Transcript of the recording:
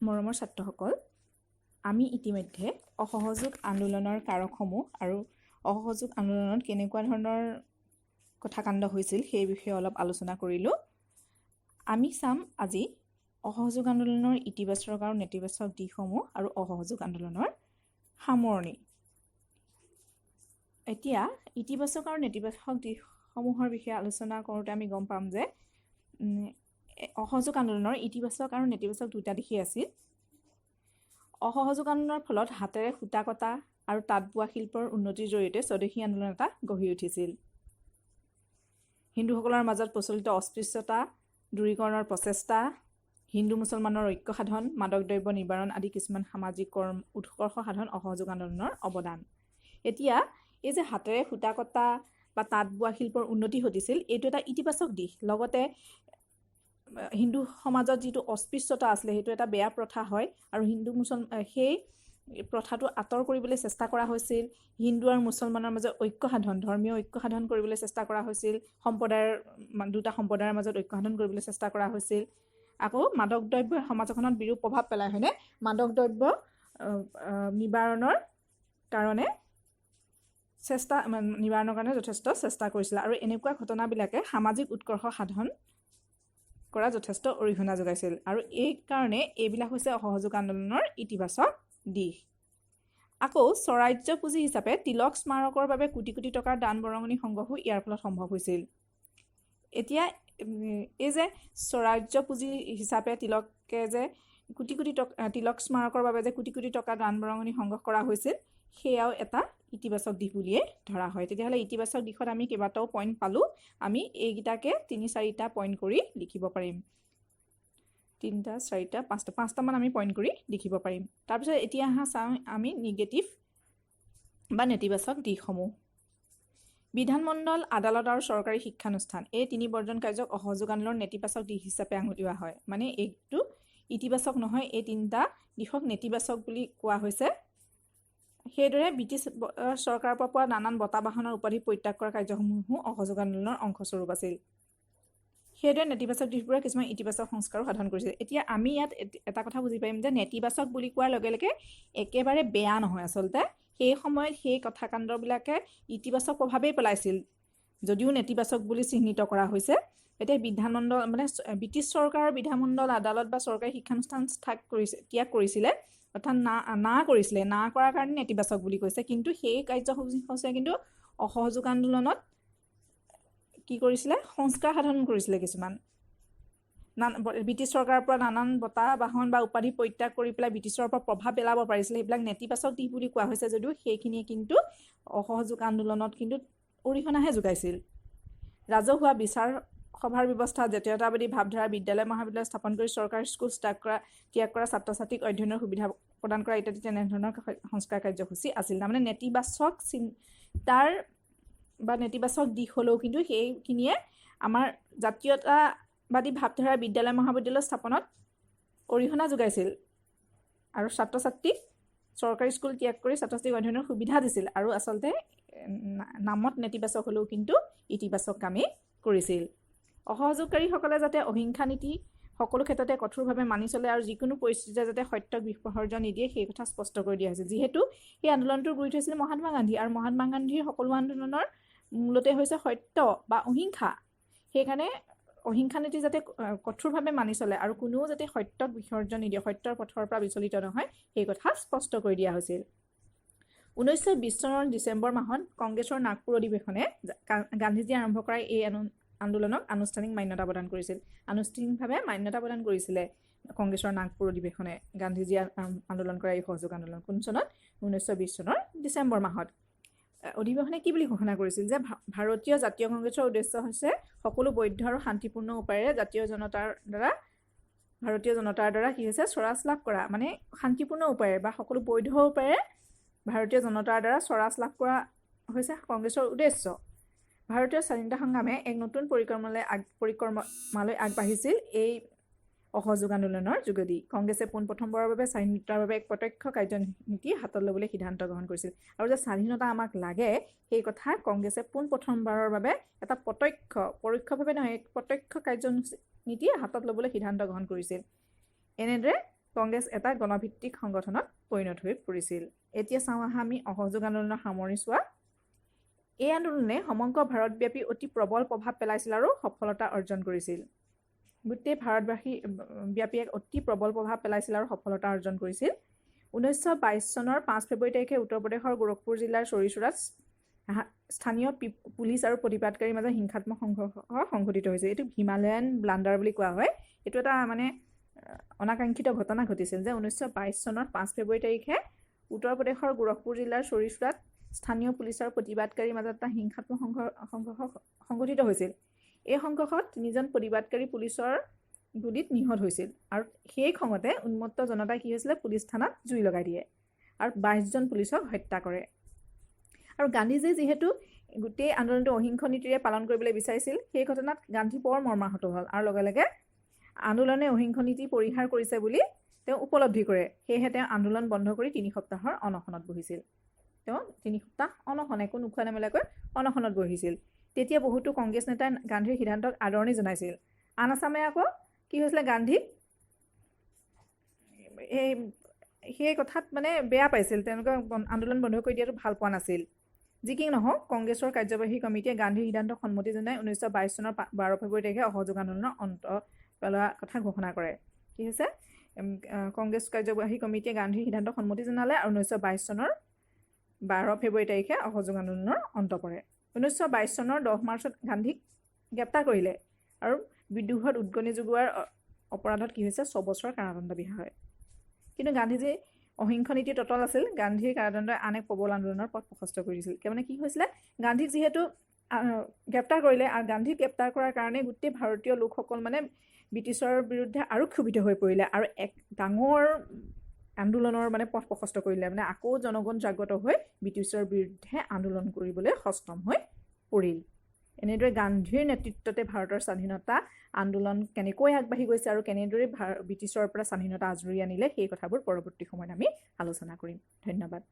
মৰমৰ ছাত্ৰসকল, আমি ইতিমধ্যে অসহযোগ আন্দোলনৰ কাৰকসমূহ আৰু অসহযোগ আন্দোলনত কেনেকুৱা ধৰণৰ কথাকাণ্ড হৈছিল সেই বিষয়ে অলপ আলোচনা কৰিলোঁ। আমি চাম আজি অসহযোগ আন্দোলনৰ ইতিবাচক আৰু নেতিবাচক দিশসমূহ আৰু অসহযোগ আন্দোলনৰ সামৰণি। এতিয়া ইতিবাচক আৰু নেতিবাচক দিশসমূহৰ বিষয়ে আলোচনা কৰোঁতে আমি গম পাম যে অসহযোগ আন্দোলনৰ ইতিবাচক আৰু নেতিবাচক দুটা দিশেই আছিল। অসহযোগ আন্দোলনৰ ফলত হাতেৰে সূতা কটা আৰু তাঁত বোৱা শিল্পৰ উন্নতিৰ জৰিয়তে স্বদেশী আন্দোলন এটা গঢ়ি উঠিছিল। হিন্দুসকলৰ মাজত প্ৰচলিত অস্পৃশ্যতা দূৰীকৰণৰ প্ৰচেষ্টা, হিন্দু মুছলমানৰ ঐক্য সাধন, মাদক দ্ৰব্য নিবাৰণ আদি কিছুমান সামাজিক উৎকৰ্ষ সাধন অসহযোগ আন্দোলনৰ অৱদান। এতিয়া এই যে হাতেৰে সূতা কটা বা তাঁত বোৱা শিল্পৰ উন্নতি ঘটিছিল, এইটো এটা ইতিবাচক দিশ। লগতে হিন্দু সমাজত যিটো অস্পৃশ্যতা আছিলে সেইটো এটা বেয়া প্ৰথা হয় আৰু সেই প্ৰথাটো আঁতৰ কৰিবলৈ চেষ্টা কৰা হৈছিল। হিন্দু আৰু মুছলমানৰ মাজত ঐক্য সাধন, ধৰ্মীয় ঐক্য সাধন কৰিবলৈ চেষ্টা কৰা হৈছিল। দুটা সম্প্ৰদায়ৰ মাজত ঐক্য সাধন কৰিবলৈ চেষ্টা কৰা হৈছিল। আকৌ মাদক দ্ৰব্যই সমাজখনত বিৰূপ প্ৰভাৱ পেলায়, হয়নে? মাদক দ্ৰব্য নিবাৰণৰ কাৰণে যথেষ্ট চেষ্টা কৰিছিল আৰু এনেকুৱা ঘটনাবিলাকে সামাজিক উৎকৰ্ষ সাধন কৰা যথেষ্ট অৰিহণা যোগাইছিল আৰু এই কাৰণে এইবিলাক হৈছে অসহযোগ আন্দোলনৰ ইতিবাচক দিশ। আকৌ স্বৰাজ্য পুঁজি হিচাপে তিলক স্মাৰকৰ বাবে কোটি কোটি টকাৰ দান বৰঙণি সংগ্ৰহো ইয়াৰ ফলত সম্ভৱ হৈছিল। এতিয়া এই যে স্বৰাজ্য পুঁজি হিচাপে তিলকে যে কোটি কোটি টকা তিলক স্মাৰকৰ বাবে যে কোটি কোটি টকা দান বৰঙণি সংগ্ৰহ কৰা হৈছিল, সেয়াও এটা ইতিবাচক দিশ বুলিয়ে ধৰা হয়। তেতিয়াহ'লে ইতিবাচক দিশত আমি কেইবাটাও পইণ্ট পালোঁ। আমি এইকেইটাকে 3-4টা পইণ্ট কৰি লিখিব পাৰিম। 3টা 4টা 5টামান আমি পইণ্ট কৰি লিখিব পাৰিম। তাৰপিছত এতিয়া চাওঁ আমি নিগেটিভ বা নেতিবাচক দিশসমূহ। বিধানমণ্ডল, আদালত আৰু চৰকাৰী শিক্ষানুষ্ঠান এই 3 বৰ্জন কাৰ্যক অসহযোগ আন্দোলনৰ নেতিবাচক দিশ হিচাপে আঙুলিওৱা হয়। মানে এইটো ইতিবাচক নহয়, এই 3টা দিশক নেতিবাচক বুলি কোৱা হৈছে। সেইদৰে ব্ৰিটিছ চৰকাৰৰ পৰা পোৱা নানান বঁটা বাহনৰ উপাধি পৰিত্যাগ কৰা কাৰ্যসমূহো অসহযোগ আন্দোলনৰ অংশস্বৰূপ আছিল। সেইদৰে নেতিবাচক দিশবোৰে কিছুমান ইতিবাচক সংস্কাৰো সাধন কৰিছিল। এতিয়া আমি ইয়াত এটা কথা বুজি পাৰিম যে নেতিবাচক বুলি কোৱাৰ লগে লগে একেবাৰে বেয়া নহয়। আচলতে সেই সময়ত সেই কথাকাণ্ডবিলাকে ইতিবাচক প্ৰভাৱেই পেলাইছিল, যদিও নেতিবাচক বুলি চিহ্নিত কৰা হৈছে। এতিয়া বিধানমণ্ডল মানে ব্ৰিটিছ চৰকাৰৰ বিধানমণ্ডল, আদালত বা চৰকাৰী শিক্ষানুষ্ঠান ত্যাগ কৰিছিলে, অৰ্থাৎ না কৰিছিলে। না কৰাৰ কাৰণে নেতিবাচক বুলি কৈছে, কিন্তু সেই কাৰ্যসূচীয়ে কিন্তু অসহযোগ আন্দোলনত কি কৰিছিলে? সংস্কাৰ সাধন কৰিছিলে। কিছুমান ব্ৰিটিছ চৰকাৰৰ পৰা নানান বঁটা বাহন বা উপাধি পৰিত্যাগ কৰি পেলাই ব্ৰিটিছৰ ওপৰত প্ৰভাৱ পেলাব পাৰিছিলে। সেইবিলাক নেতিবাচক দিশ বুলি কোৱা হৈছে যদিও সেইখিনিয়ে কিন্তু অসহযোগ আন্দোলনত কিন্তু অৰিহণাহে যোগাইছিল। ৰাজহুৱা বিচাৰ সভাৰ ব্যৱস্থা, জাতীয়তাবাদী ভাৱধাৰা, বিদ্যালয় মহাবিদ্যালয় স্থাপন কৰি চৰকাৰী স্কুল ত্যাগ কৰা ছাত্ৰ ছাত্ৰীক অধ্যয়নৰ সুবিধা প্ৰদান কৰা ইত্যাদি তেনেধৰণৰ সংস্কাৰ কাৰ্যসূচী আছিল। তাৰমানে নেতিবাচক চিন্তাৰ বা নেতিবাচক দিশ হ'লেও কিন্তু সেইখিনিয়ে আমাৰ জাতীয়তাবাদী ভাৱধাৰা বিদ্যালয় মহাবিদ্যালয় স্থাপনত অৰিহণা যোগাইছিল আৰু ছাত্ৰ ছাত্ৰীক চৰকাৰী স্কুল ত্যাগ কৰি ছাত্ৰ ছাত্ৰীক অধ্যয়নৰ সুবিধা দিছিল। আৰু আচলতে নামত নেতিবাচক হ'লেও কিন্তু ইতিবাচক কামেই কৰিছিল। অসহযোগকাৰীসকলে যাতে অহিংসা নীতি সকলো ক্ষেত্ৰতে কঠোৰভাৱে মানি চলে আৰু যিকোনো পৰিস্থিতিতে যাতে সত্যক বিসৰ্জন নিদিয়ে সেই কথা স্পষ্ট কৰি দিয়া হৈছিল। যিহেতু সেই আন্দোলনটোৰ গুৰি থৈছিল মহাত্মা গান্ধী আৰু মহাত্মা গান্ধীৰ সকলো আন্দোলনৰ মূলতে হৈছে সত্য বা অহিংসা। সেইকাৰণে অহিংসা নীতি যাতে কঠোৰভাৱে মানি চলে আৰু কোনেও যাতে সত্যক বিসৰ্জন নিদিয়ে, সত্যৰ পথৰ পৰা বিচলিত নহয়, সেই কথা স্পষ্ট কৰি দিয়া হৈছিল। 1920 চনৰ ডিচেম্বৰ মাহত কংগ্ৰেছৰ নাগপুৰ অধিৱেশনে গান্ধীজীয়ে আৰম্ভ কৰা এই আন্দোলনক আনুষ্ঠানিক মান্যতা প্ৰদান কৰিছিল। আনুষ্ঠানিকভাৱে মান্যতা প্ৰদান কৰিছিলে কংগ্ৰেছৰ নাগপুৰ অধিৱেশনে গান্ধীজীয়ে আন্দোলন কৰা এই সহযোগ আন্দোলন। কোন চনত? 1920 চনৰ ডিচেম্বৰ মাহত। অধিৱেশনে কি বুলি ঘোষণা কৰিছিল যে ভাৰতীয় জাতীয় কংগ্ৰেছৰ উদ্দেশ্য হৈছে সকলো বৈধ আৰু শান্তিপূৰ্ণ উপায়েৰে ভাৰতীয় জনতাৰ দ্বাৰা কি হৈছে? স্বৰাজ লাভ কৰা। মানে শান্তিপূৰ্ণ উপায়েৰে বা সকলো বৈধ উপায়েৰে ভাৰতীয় জনতাৰ দ্বাৰা স্বৰাজ লাভ কৰা হৈছে কংগ্ৰেছৰ উদ্দেশ্য। ভাৰতীয় স্বাধীনতা সংগ্ৰামে এক নতুন পৰিক্ৰমালৈ আগবাঢ়িছিল। এই অসহযোগ আন্দোলনৰ যোগেদি কংগ্ৰেছে পোনপ্ৰথমবাৰৰ বাবে স্বাধীনতাৰ বাবে এক প্ৰত্যক্ষ কাৰ্যনীতি হাতত ল'বলৈ সিদ্ধান্ত গ্ৰহণ কৰিছিল। আৰু যে স্বাধীনতা আমাক লাগে সেই কথা কংগ্ৰেছে পোনপ্ৰথমবাৰৰ বাবে এটা পৰোক্ষভাৱে নহয়, এক প্ৰত্যক্ষ কাৰ্যনীতি হাতত ল'বলৈ সিদ্ধান্ত গ্ৰহণ কৰিছিল। এনেদৰে কংগ্ৰেছ এটা গণভিত্তিক সংগঠনত পৰিণত হৈ পৰিছিল। এতিয়া চাওঁ আহা আমি অসহযোগ আন্দোলনৰ সামৰণি চোৱা। এই আন্দোলনে সমগ্ৰ ভাৰতব্যাপী অতি প্ৰবল প্ৰভাৱ পেলাইছিল আৰু সফলতা অৰ্জন কৰিছিল। গোটেই ভাৰতবাসী ব্যাপী এক অতি প্ৰবল প্ৰভাৱ পেলাইছিল আৰু সফলতা অৰ্জন কৰিছিল। 1922 চনৰ 5 ফেব্ৰুৱাৰী তাৰিখে উত্তৰ প্ৰদেশৰ গোৰখপুৰ জিলাৰ চৰিচুৰাত স্থানীয় পুলিচ আৰু প্ৰতিবাদকাৰীৰ মাজত হিংসাত্মক সংঘৰ্ষ সংঘটিত হৈছিল। এইটো হিমালয়ান ব্লাণ্ডাৰ বুলি কোৱা হয়। এইটো এটা মানে অনাকাংক্ষিত ঘটনা ঘটিছিল যে 1922 চনৰ 5 ফেব্ৰুৱাৰী তাৰিখে উত্তৰ প্ৰদেশৰ গোৰখপুৰ জিলাৰ চৰিচুৰাত স্থানীয় পুলিচ আৰু প্ৰতিবাদকাৰীৰ মাজত এটা হিংসাত্মক সংঘৰ্ষ সংঘটিত হৈছিল। এই সংঘৰ্ষত 3জন প্ৰতিবাদকাৰী পুলিচৰ গুলীত নিহত হৈছিল আৰু সেই খঙতে উন্মত্ত জনতাই কি হৈছিলে পুলিচ থানাত জুই লগাই দিয়ে আৰু 22জন পুলিচক হত্যা কৰে। আৰু গান্ধীজীয়ে যিহেতু গোটেই আন্দোলনটো অহিংস নীতিৰে পালন কৰিবলৈ বিচাৰিছিল, সেই ঘটনাত গান্ধী বৰ মৰ্মাহত হ'ল আৰু লগে লগে আন্দোলনে অহিংস নীতি পৰিহাৰ কৰিছে বুলি তেওঁ উপলব্ধি কৰে। সেয়েহে তেওঁ আন্দোলন বন্ধ কৰি 3 সপ্তাহৰ অনশনত বহিছিল। তেওঁ 3 সপ্তাহ অনশন একো নোখোৱা নেমেলাকৈ অনশনত বহিছিল। তেতিয়া বহুতো কংগ্ৰেছ নেতাই গান্ধীৰ সিদ্ধান্তক আদৰণি জনাইছিল। আন আছামে আকৌ কি হৈছিলে গান্ধীক সেই কথাত মানে বেয়া পাইছিল, তেওঁলোকে আন্দোলন বন্ধ কৰি দিয়াটো ভাল পোৱা নাছিল। যি কি নহওক কংগ্ৰেছৰ কাৰ্যবাহী কমিটিয়ে গান্ধীৰ সিদ্ধান্তক সন্মতি জনাই 1922 চনৰ 12 ফেব্ৰুৱাৰী তাৰিখে অসহযোগ আন্দোলনৰ অন্ত পেলোৱা কথা ঘোষণা কৰে। কি হৈছে কংগ্ৰেছ কাৰ্যবাহী কমিটিয়ে গান্ধীৰ সিদ্ধান্তক সন্মতি জনালে আৰু 1922 চনৰ 12 ফেব্ৰুৱাৰী তাৰিখে অসহযোগ আন্দোলনৰ অন্ত পৰে। 1922 চনৰ 10 মাৰ্চত গান্ধীক গ্ৰেপ্তাৰ কৰিলে আৰু বিদ্ৰোহত উদগনি যোগোৱাৰ অপৰাধত কি হৈছে 6 বছৰ কাৰাদণ্ড বিহা হয়। কিন্তু গান্ধীজী অহিংস নীতিৰ ততল আছিল। গান্ধীৰ কাৰাদণ্ডই আন এক প্ৰবল আন্দোলনৰ পথ প্ৰশস্ত কৰি দিছিল। মানে কি হৈছিলে গান্ধীক যিহেতু গ্ৰেপ্তাৰ কৰিলে আৰু গান্ধীক গ্ৰেপ্তাৰ কৰাৰ কাৰণে গোটেই ভাৰতীয় লোকসকল মানে ব্ৰিটিছৰ বিৰুদ্ধে আৰু ক্ষুভিত হৈ পৰিলে আৰু এক ডাঙৰ আন্দোলনৰ মানে পথ প্ৰশস্ত কৰিলে। মানে আকৌ জনগণ জাগ্ৰত হৈ ব্ৰিটিছৰ বিৰুদ্ধে আন্দোলন কৰিবলৈ সষ্টম হৈ পৰিল। এনেদৰে গান্ধীৰ নেতৃত্বতে ভাৰতৰ স্বাধীনতা আন্দোলন কেনেকৈ আগবাঢ়ি গৈছে আৰু কেনেদৰে ব্ৰিটিছৰ পৰা স্বাধীনতা আজৰি আনিলে সেই কথাবোৰ পৰৱৰ্তী সময়ত আমি আলোচনা কৰিম। ধন্যবাদ।